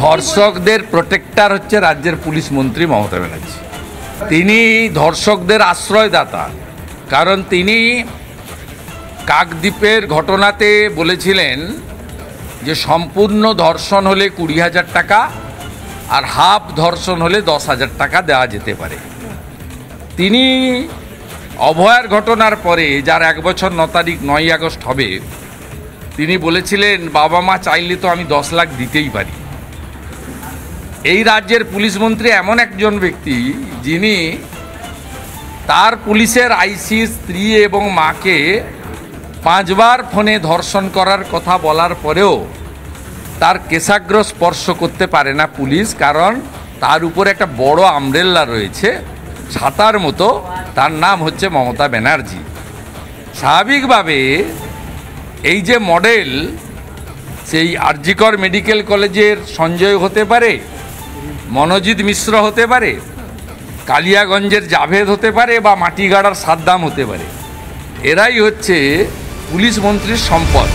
ধর্ষকদের প্রোটেক্টর হচ্ছে রাজ্যের পুলিশ মন্ত্রী মমতা ব্যানার্জি। তিনি ধর্ষকদের আশ্রয়দাতা, কারণ তিনি কাকদ্বীপের ঘটনাতে বলেছিলেন যে সম্পূর্ণ ধর্ষণ হলে 20,000 টাকা আর হাফ ধর্ষণ হলে 10,000 টাকা দেওয়া যেতে পারে। তিনি অভয়ার ঘটনার পরে, যার 1 বছর 9 আগস্ট হবে, তিনি বলেছিলেন বাবা মা চাইলে তো আমি 10 লাখ দিতেই পারি। এই রাজ্যের পুলিশ মন্ত্রী এমন একজন ব্যক্তি যিনি তার পুলিশের আইসি স্ত্রী এবং মাকে 5 বার ফোনে ধর্ষণ করার কথা বলার পরেও তার কেশাগ্র স্পর্শ করতে পারে না পুলিশ, কারণ তার উপরে একটা বড় আমব্রেলা রয়েছে ছাতার মতো, তার নাম হচ্ছে মমতা ব্যানার্জি। স্বাভাবিকভাবে এই যে মডেল, সেই আরজিকর মেডিকেল কলেজের সঞ্জয় হতে পারে, মনোজিৎ মিশ্র হতে পারে, কালিয়াগঞ্জের জাভেদ হতে পারে, বা মাটিগাড়ার সাদ্দাম হতে পারে। এরাই হচ্ছে পুলিশ মন্ত্রীর সম্পদ।